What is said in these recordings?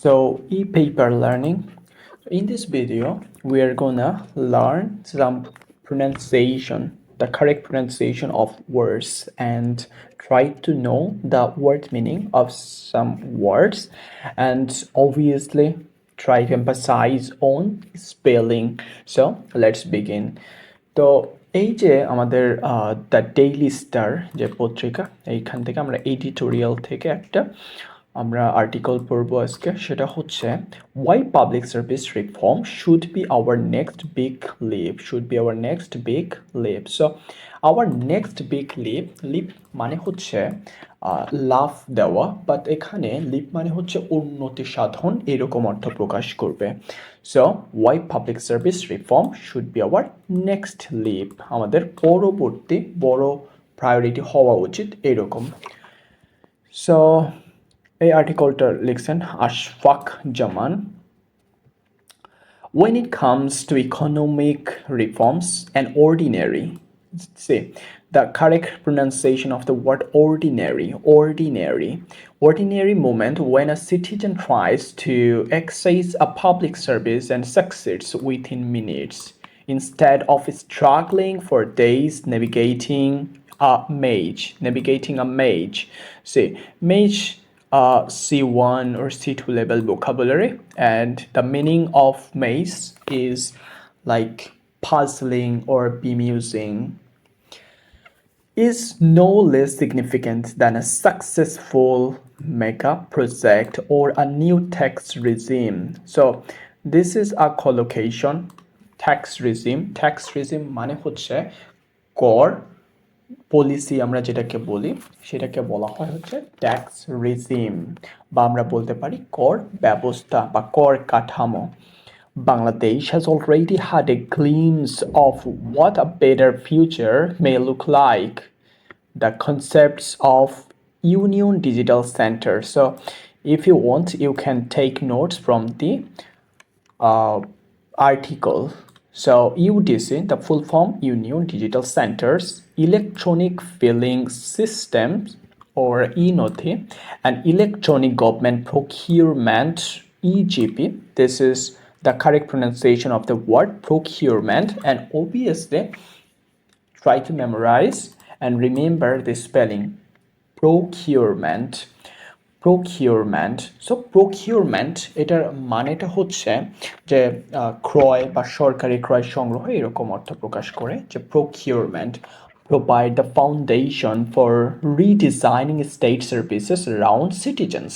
So, e-paper learning. In this video, we are gonna learn some pronunciation, the correct pronunciation of words, and try to know the word meaning of some words, and obviously try to emphasize on spelling. So, let's begin. তো এই যে আমাদের the daily star যে পত্রিকা, এইখান থেকে আমরা editorial থেকে একটা আমরা আর্টিকেল পড়বো আজকে। সেটা হচ্ছে why public service reform should be our next big leap, should be our next big leap. So our next big leap, leap মানে হচ্ছে লাভ দেওয়া, বাট এখানে লিপ মানে হচ্ছে উন্নতি সাধন, এরকম অর্থ প্রকাশ করবে। So why public service reform should be our next leap, আমাদের পরবর্তী বড় প্রায়োরিটি হওয়া উচিত, এরকম। সো এই আর্টিকেলটা লিখছেন আশফাক জামান। When it comes to economic reforms, an ordinary, see, the correct pronunciation of the word ordinary moment when a citizen tries to access a public service and succeeds within minutes, instead of struggling for days navigating a maze. See, maze, C1 or C2 level vocabulary, and the meaning of maze is like puzzling or bemusing, is no less significant than a successful mega project or a new tax regime. So this is a collocation, tax regime মানে হচ্ছে কর policy, আমরা যেটাকে বলি সেটাকে বলা হয় হচ্ছে ট্যাক্স রিজিম, বা আমরা বলতে পারি কর ব্যবস্থা বা কর কাঠামো। Bangladesh has already had a glimpse of what a better future may look like. The concepts of Union Digital Center. So if you want, you can take notes from the article. So UDC, the full form Union Digital Centers, Electronic Filling Systems or ENOTI, and Electronic Government Procurement, EGP. This is the correct pronunciation of the word procurement, and obviously try to memorize and remember the spelling. Procurement. So procurement এটার মানেটা হচ্ছে যে ক্রয় বা সরকারি ক্রয় সংগ্রহ, এরকম অর্থ প্রকাশ করে যে procurement provide the foundation for redesigning state services around citizens.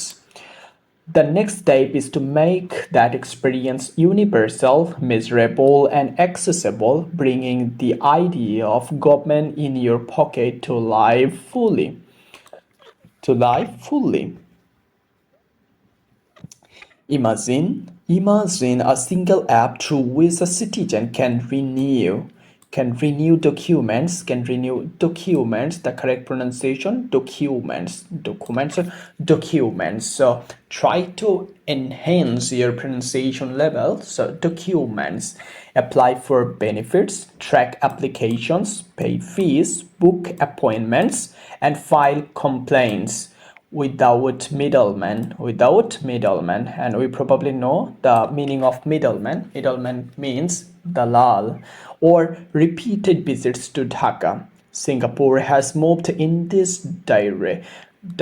The next step is to make that experience universal, measurable, and accessible, bringing the idea of government in your pocket to life fully. Imagine a single app through which a citizen can renew documents. The correct pronunciation, documents. So try to enhance your pronunciation level. So documents, apply for benefits, track applications, pay fees, book appointments, and file complaints without middleman. And we probably know the meaning of middleman. Middleman means dalal, or repeated visits to Dhaka. Singapore has moved in this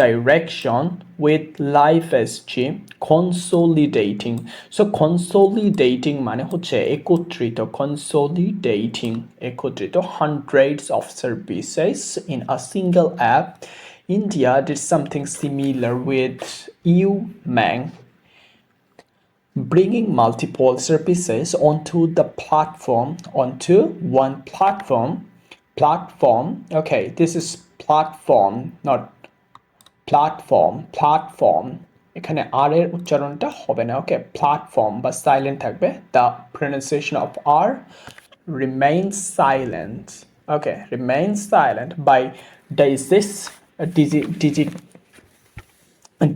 direction with Life SG consolidating. So consolidating মানে হচ্ছে একত্রিত, একত্রিত hundreds of services in a single app. India did something similar with UMang, bringing multiple services onto one platform. Okay, this is platform, not platform. এখানে আর এর উচ্চারণটা হবে না, ওকে, platform বা সাইলেন্ট থাকবে। The pronunciation of R remains silent. Okay, remains silent. By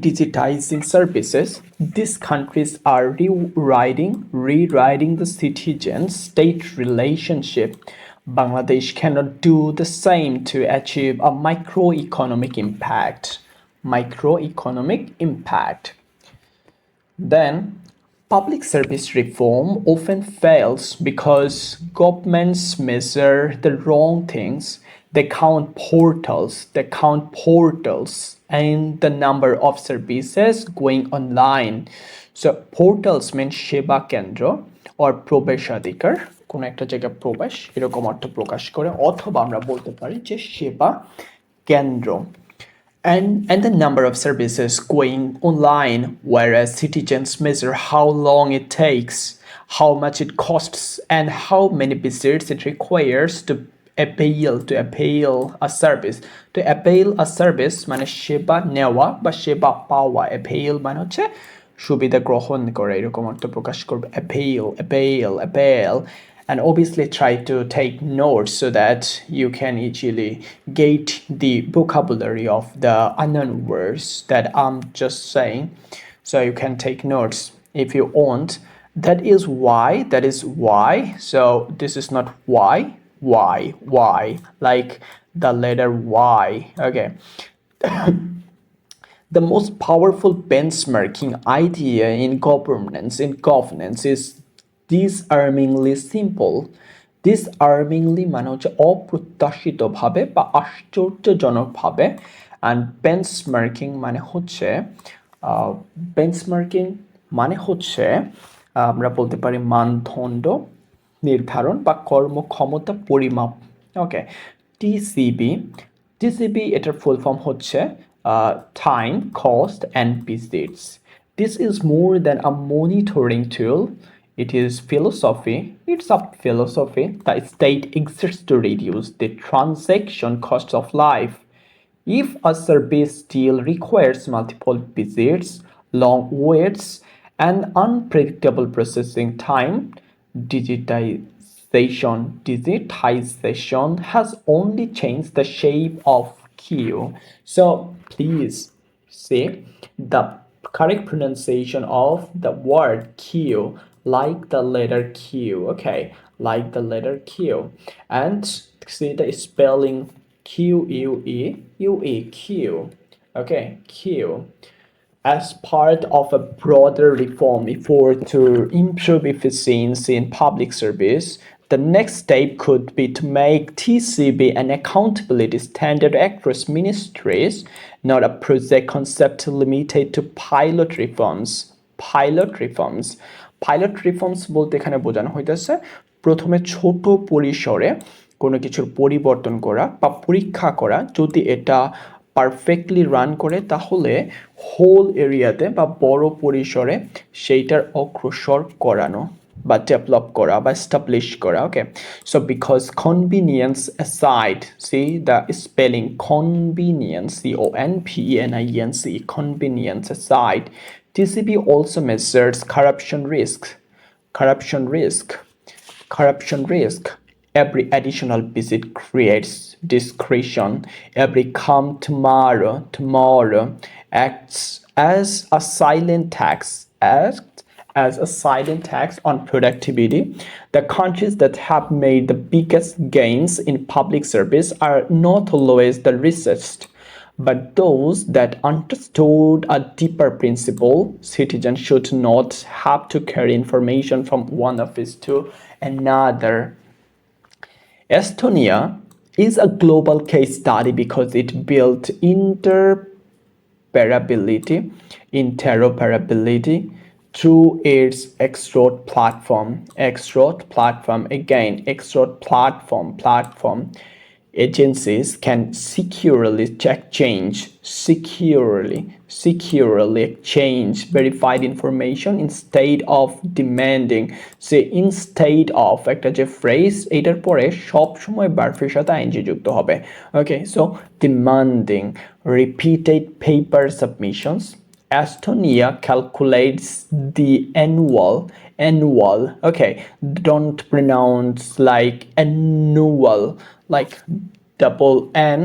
digitizing services, these countries are rewriting the citizen-state relationship. Bangladesh cannot do the same to achieve a microeconomic impact. Then, public service reform often fails because governments measure the wrong things. They count portals and the number of services going online. So portals mean সেবা কেন্দ্র or প্রবেশাধিকার, কোনো একটা জায়গায় প্রবেশ এরকম অর্থ প্রকাশ করে, অথবা আমরা বলতে পারি যে সেবা কেন্দ্র, and the number of services going online, whereas citizens measure how long it takes, how much it costs, and how many visits it requires to appeal a service. To appeal a service মানে সেবা নেওয়া বা সেবা পাওয়া, appeal মানে হচ্ছে সুবিধা গ্রহণ করা, এরকম অর্থ প্রকাশ করবে appeal, and obviously try to take notes so that you can easily get the vocabulary of the unknown words that I'm just saying. So you can take notes if you want. That is why. So this is not why, like the letter Y. Okay. The most powerful benchmarking idea in governance is disarmingly simple. Disarmingly মানে হচ্ছে অপ্রত্যাশিতভাবে বা আশ্চর্যজনকভাবে, and benchmarking মানে হচ্ছে আমরা বলতে পারি মানদণ্ড নির্ধারণ বা কর্মক্ষমতা পরিমাপ। ওকে, টিসিবি এটার ফুল ফর্ম হচ্ছে time, cost, and visits. This is more than a monitoring tool. It is philosophy. It's a philosophy. The state exists to reduce the transaction costs of life. If a service still requires multiple visits, long waits, and unpredictable processing time, digitization has only changed the shape of queue. So please say the correct pronunciation of the word queue, like the letter Q. Okay, like the letter Q, and see the spelling QUEUEQ. Okay, Q. As part of a broader reform effort to improve efficiency in public service, the next step could be to make TCB an accountability standard across ministries, not a project concept limited to pilot reforms. Pilot reforms বলতে এখানে বোঝানো হইতেছে প্রথমে ছোট পরিসরে কোনো কিছুর পরিবর্তন করা বা পরীক্ষা করা, যদি এটা পারফেক্টলি রান করে তাহলে হোল এরিয়াতে বা বড় পরিসরে সেইটার অগ্রসর করানো বা ডেভেলপ করা বা এস্টাবলিশ করা। Okay, so because convenience aside, see the spelling convenience, CONVENIENC, convenience aside, TCB also measures corruption risk. Every additional visit creates discretion. Every come tomorrow acts as a silent tax on productivity. The countries that have made the biggest gains in public service are not always the richest, but those that understood a deeper principle: citizens should not have to carry information from one office to another. Estonia is a global case study because it built interoperability through its Xroad platform. Agencies can securely exchange verified information instead of demanding, say instead of একটা যে phrase এটার পরে সব সময় ভার্বের সাথে ING যুক্ত হবে। Okay, so demanding repeated paper submissions. Estonia calculates the annual, okay, don't pronounce like annual, like double N,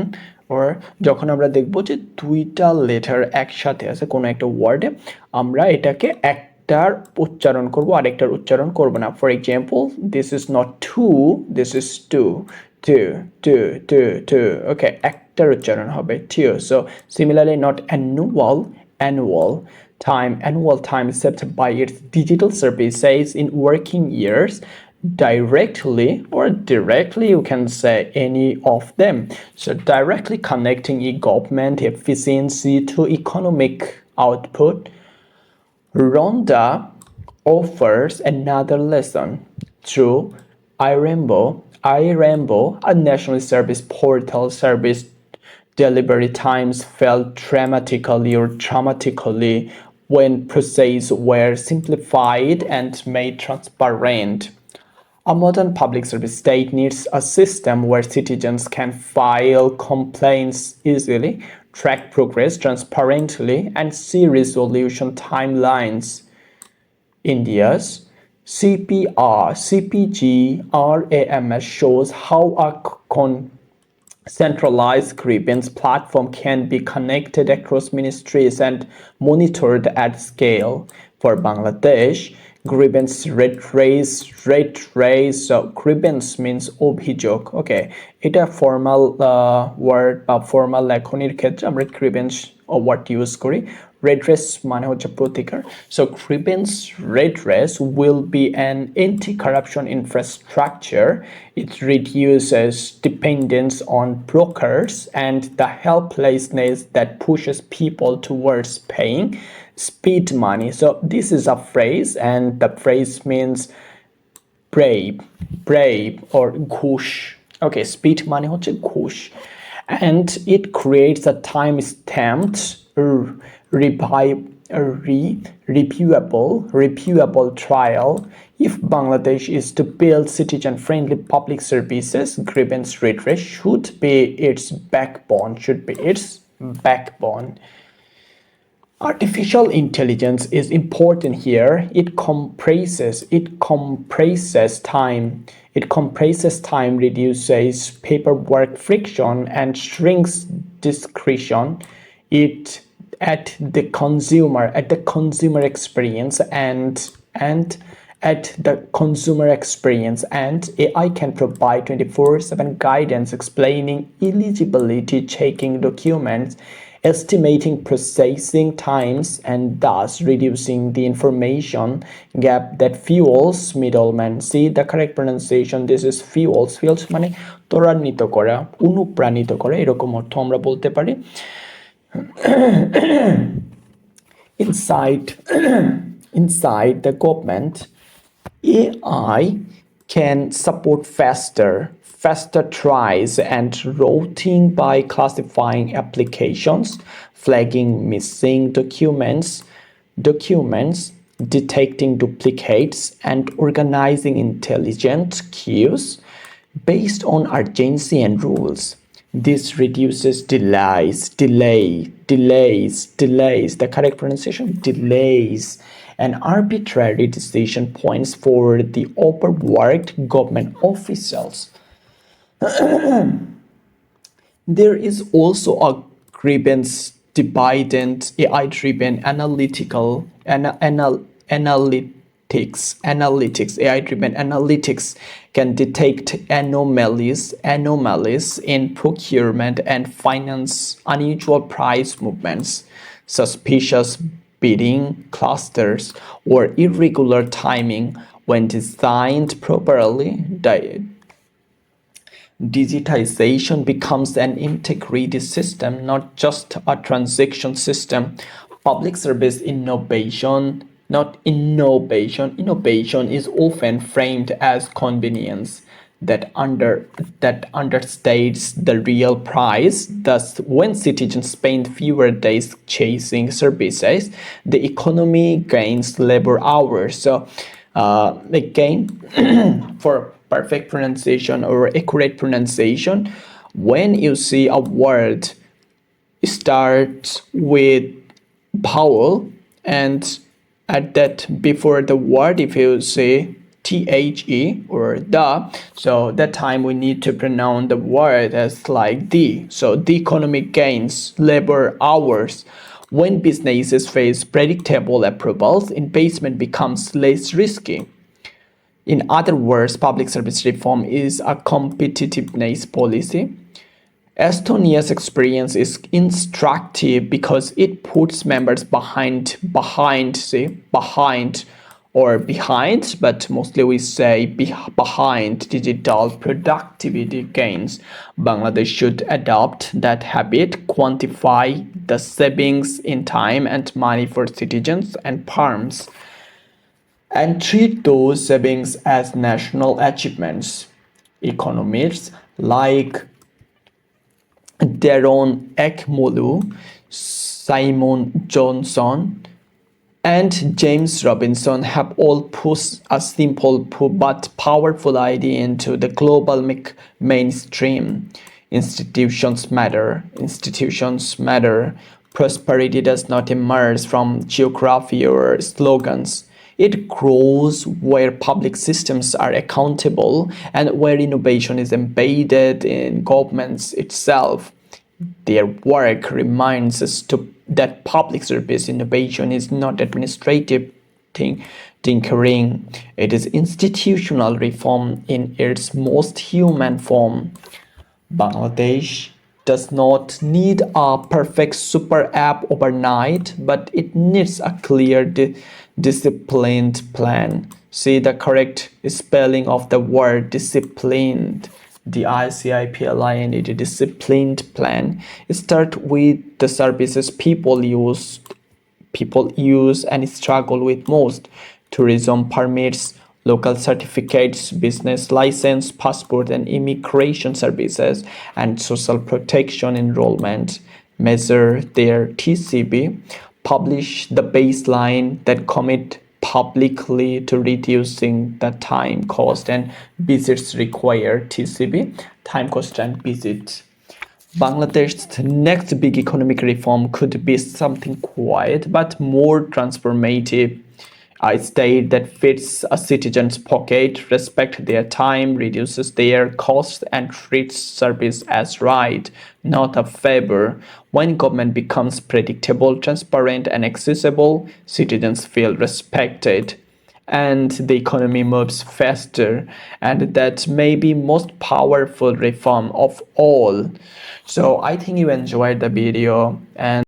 or যখন আমরা দেখব যে দুইটা লেটার একসাথে আছে কোনো একটা ওয়ার্ডে, আমরা এটাকে একটার উচ্চারণ করব আরেকটার উচ্চারণ করব না। For example, this is not to, this is to, okay, একটার উচ্চারণ হবে to. So similarly, not annual, annual time set by its digital services in working years, directly or indirectly, you can say any of them. So directly connecting e-government efficiency to economic output, Rhonda offers another lesson through iRainbow, a national service portal. Service delivery times fell dramatically when processes were simplified and made transparent. A modern public service state needs a system where citizens can file complaints easily, track progress transparently, and see resolution timelines. India's CPGRAMS shows how a centralized grievance platform can be connected across ministries and monitored at scale. For Bangladesh, grievance redress, so grievance means অভিযোগ, okay, এটা formal word বা formal লেখনির ক্ষেত্রে আমরা grievance word use করি. Redress মানে হচ্ছে প্রতিকার. So grievance redress will be an anti-corruption infrastructure. It reduces dependence on brokers and the helplessness that pushes people towards paying speed money. So this is a phrase, and the phrase means brave or ঘুষ. Okay, speed money হচ্ছে ঘুষ. And it creates a time-stamped reviewable trial. If Bangladesh is to build citizen-friendly public services, grievance redress should be its backbone. Artificial intelligence is important here. It compresses time, reduces paperwork friction, and shrinks discretion. It at the consumer experience and AI can provide 24/7 guidance explaining eligibility, checking documents, estimating processing times, and thus reducing the information gap that fuels middlemen. See the correct pronunciation. This is fuels মানে ত্বরান্বিত করা, অনুপ্রাণিত করা, এরকম অর্থ আমরা বলতে পারি. Inside the government, AI can support faster tries and routing by classifying applications, flagging missing documents, detecting duplicates, and organizing intelligent queues based on urgency and rules. This reduces delays. The correct pronunciation, delays, and arbitrary decision points for the overworked government officials. There is also a grievance dividend AI-driven AI-driven analytics can detect anomalies in procurement and finance, unusual price movements, suspicious bidding clusters, or irregular timing. When designed properly, digitization becomes an integrated system, not just a transaction system. Public service innovation is often framed as convenience that understates the real price. Thus, when citizens spend fewer days chasing services, the economy gains labor hours. So again, for perfect pronunciation or accurate pronunciation, when you see a word starts with vowel, and at that before the word, if you say the or the, so that time we need to pronounce the word as like the. So the economic gains labor hours. When businesses face predictable approvals, investment becomes less risky. In other words, public service reform is a competitiveness policy. Estonia's experience is instructive because it puts members behind, but mostly we say behind digital productivity gains. Bangladesh should adopt that habit, quantify the savings in time and money for citizens and firms, and treat those savings as national achievements. Economists like Daron Ekmolu, Simon Johnson, and James Robinson have all pushed a simple but powerful idea into the global mainstream. Institutions matter. Institutions matter. Prosperity does not emerge from geography or slogans. It grows where public systems are accountable and where innovation is embedded in governments itself. Their work reminds us that public service innovation is not administrative tinkering, it is institutional reform in its most human form. Bangladesh does not need a perfect super app overnight, but it needs a clear, disciplined plan. See the correct spelling of the word disciplined. DICIPLINE, the disciplined plan. Start with the services people use and struggle with most: tourism permits, local certificates, business license, passport and immigration services, and social protection enrollment. Measure their TCB, publish the baseline, then commit publicly to reducing the time cost and visits required. TCB, time cost and visits. Bangladesh's next big economic reform could be something quiet but more transformative. A state that fits a citizen's pocket, respects their time, reduces their costs, and treats service as right, not a favor. When government becomes predictable, transparent, and accessible, citizens feel respected and the economy moves faster, and that may be most powerful reform of all. So I think you enjoyed the video, and